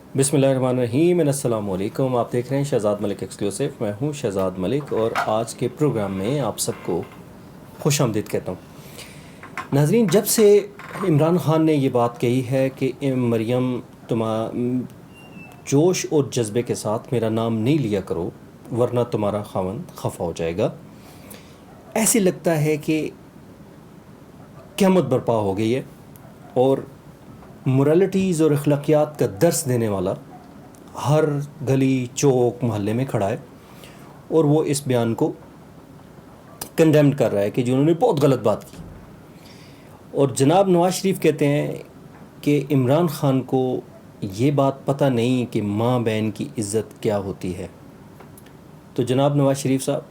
बिस्मिल्लाहिर्रहमानिर्रहीम अस्सलाम वालेकुम। आप देख रहे हैं शहज़ाद मलिक एक्सक्लूसिव। मैं हूं शहज़ाद मलिक और आज के प्रोग्राम में आप सबको खुश आमदीद कहता हूं। नाज़रीन, जब से इमरान ख़ान ने ये बात कही है कि मरियम जोश और जज्बे के साथ मेरा नाम नहीं लिया करो वरना तुम्हारा ख़ावंद खफा हो जाएगा, ऐसे लगता है कि क़यामत बर्पा हो गई है और मोरालिटीज़ और अखलाकियात का दर्स देने वाला हर गली चौक मोहल्ले में खड़ा है और वो इस बयान को कंडेम्ड कर रहा है कि जिन्होंने बहुत गलत बात की। और जनाब नवाज शरीफ कहते हैं कि इमरान ख़ान को ये बात पता नहीं कि माँ बहन की इज़्ज़त क्या होती है। तो जनाब नवाज शरीफ साहब,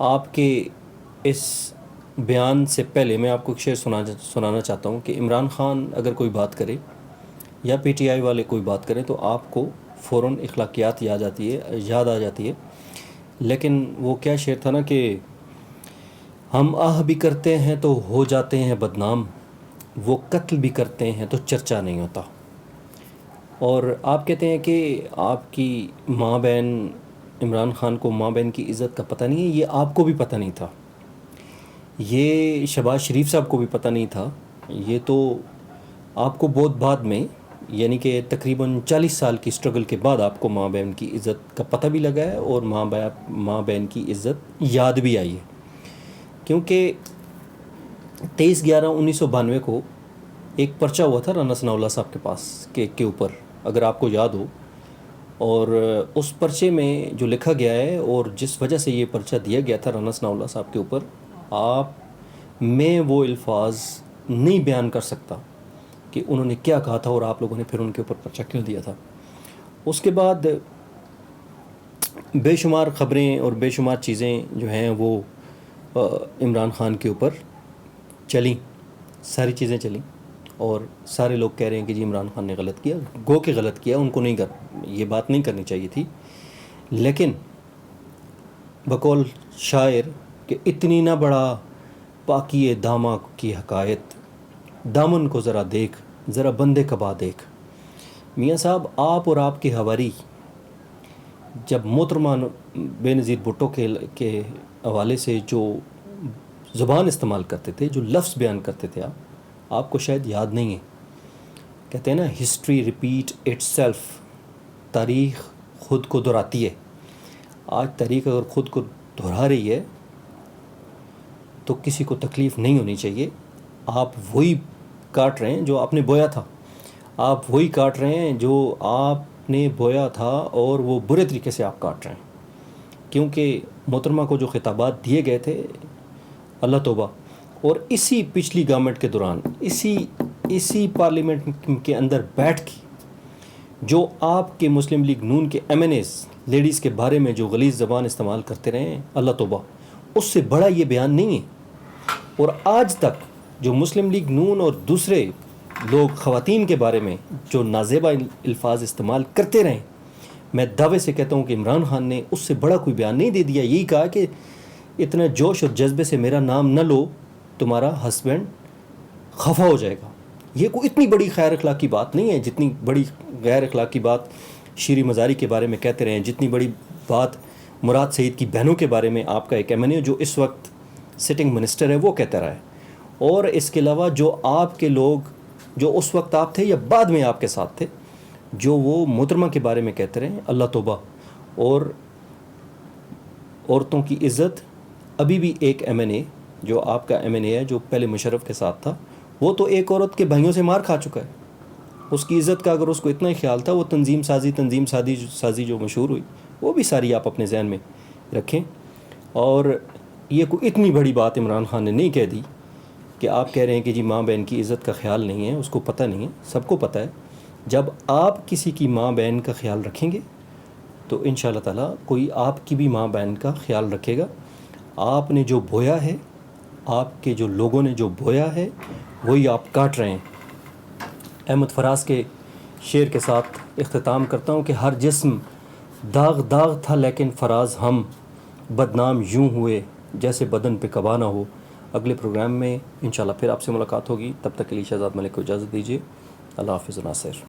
आपके इस बयान से पहले मैं आपको एक शेर सुनाना चाहता हूँ कि इमरान ख़ान अगर कोई बात करे या पीटीआई वाले कोई बात करें तो आपको फ़ौरन अखलाकियात याद आ जाती है। लेकिन वो क्या शेर था ना कि हम आह भी करते हैं तो हो जाते हैं बदनाम, वो कत्ल भी करते हैं तो चर्चा नहीं होता। और आप कहते हैं कि आपकी माँ बहन, इमरान ख़ान को माँ बहन की इज़्ज़त का पता नहीं है। ये आपको भी पता नहीं था, ये शहबाज शरीफ साहब को भी पता नहीं था। ये तो आपको बहुत बाद में, यानी कि तकरीबन 40 साल की स्ट्रगल के बाद आपको माँ बहन की इज़्ज़त का पता भी लगा है और माँ बहन की इज़्ज़त याद भी आई है। क्योंकि 23/11/1992 को एक पर्चा हुआ था राना सनाउल्लाह साहब के पास के ऊपर, अगर आपको याद हो। और उस पर्चे में जो लिखा गया है और जिस वजह से ये पर्चा दिया गया था राना सनाउल्लाह साहब के ऊपर, मैं वो अल्फाज नहीं बयान कर सकता कि उन्होंने क्या कहा था और आप लोगों ने फिर उनके ऊपर पर्चा क्यों दिया था। उसके बाद बेशुमार ख़बरें और बेशुमार चीज़ें जो हैं वो इमरान ख़ान के ऊपर चली, सारी चीज़ें चली और सारे लोग कह रहे हैं कि जी इमरान ख़ान ने गलत किया। गो के गलत किया, उनको नहीं ये बात नहीं करनी चाहिए थी। लेकिन बकौल शायर कि इतनी ना बड़ा पाकी दामा की हकायत, दामन को ज़रा देख, ज़रा बंदे कबा देख। मियाँ साहब, आप और आपके हवारी जब मोहतरमा बेनज़ीर भुट्टो के हवाले से जो ज़ुबान इस्तेमाल करते थे, जो लफ्ज़ बयान करते थे, आपको शायद याद नहीं है। कहते हैं ना, हिस्ट्री रिपीट इट्सेल्फ, तारीख़ ख़ुद को दोहराती है। आज तारीख़ अगर ख़ुद को दोहरा रही है तो किसी को तकलीफ़ नहीं होनी चाहिए। आप वही काट रहे हैं जो आपने बोया था, आप वही काट रहे हैं जो आपने बोया था और वो बुरे तरीके से आप काट रहे हैं। क्योंकि मोहतरमा को जो खिताबात दिए गए थे, अल्लाह तौबा, और इसी पिछली गवर्नमेंट के दौरान इसी पार्लियामेंट के अंदर बैठ के जो आपके मुस्लिम लीग नून के MNAs लेडीज़ के बारे में जो गलीज़ ज़बान इस्तेमाल करते रहे हैं, अल्लाह तौबा, उससे बड़ा ये बयान नहीं है। और आज तक जो मुस्लिम लीग नून और दूसरे लोग ख़वातीन के बारे में जो नाज़ेबा अल्फाज इस्तेमाल करते रहे, मैं दावे से कहता हूँ कि इमरान ख़ान ने उससे बड़ा कोई बयान नहीं दे दिया। यही कहा कि इतना जोश और जज्बे से मेरा नाम न लो, तुम्हारा हस्बैंड खफा हो जाएगा। ये कोई इतनी बड़ी गैर अखलाकी बात नहीं है जितनी बड़ी गैर अखलाकी बात शीरी मज़ारी के बारे में कहते रहे, जितनी बड़ी बात मुराद सईद की बहनों के बारे में आपका एक MNA जो इस वक्त सिटिंग मिनिस्टर है वो कहता रहा है। और इसके अलावा जो आपके लोग जो उस वक्त आप थे या बाद में आपके साथ थे, जो वो मोहतरमा के बारे में कहते रहे, अल्लाह तौबा। और औरतों की इज़्ज़त, अभी भी एक MNA जो आपका MNA है जो पहले मुशर्रफ के साथ था, वो तो एक औरत के भाइयों से मार खा चुका है। उसकी इज़्ज़त का अगर उसको इतना ही ख्याल था, वो तंजीम साजी जो मशहूर हुई, वो भी सारी आप अपने जहन में रखें। और ये कोई इतनी बड़ी बात इमरान ख़ान ने नहीं कह दी कि आप कह रहे हैं कि जी माँ बहन की इज़्ज़त का ख्याल नहीं है, उसको पता नहीं है। सबको पता है, जब आप किसी की माँ बहन का ख्याल रखेंगे तो इंशाअल्लाह ताला कोई आपकी भी माँ बहन का ख्याल रखेगा। आपने जो बोया है, आपके जो लोगों ने जो बोया है, वही आप काट रहे हैं। अहमद फराज के शेर के साथ इख्तिताम करता हूँ कि हर जिस्म दाग दाग था लेकिन फराज हम बदनाम यूं हुए जैसे बदन पे कबा ना हो। अगले प्रोग्राम में इंशाल्लाह फिर आपसे मुलाकात होगी। तब तक के लिए शहज़ाद मलिक को इजाज़त दीजिए। अल्लाह हाफ़िज़ नासिर।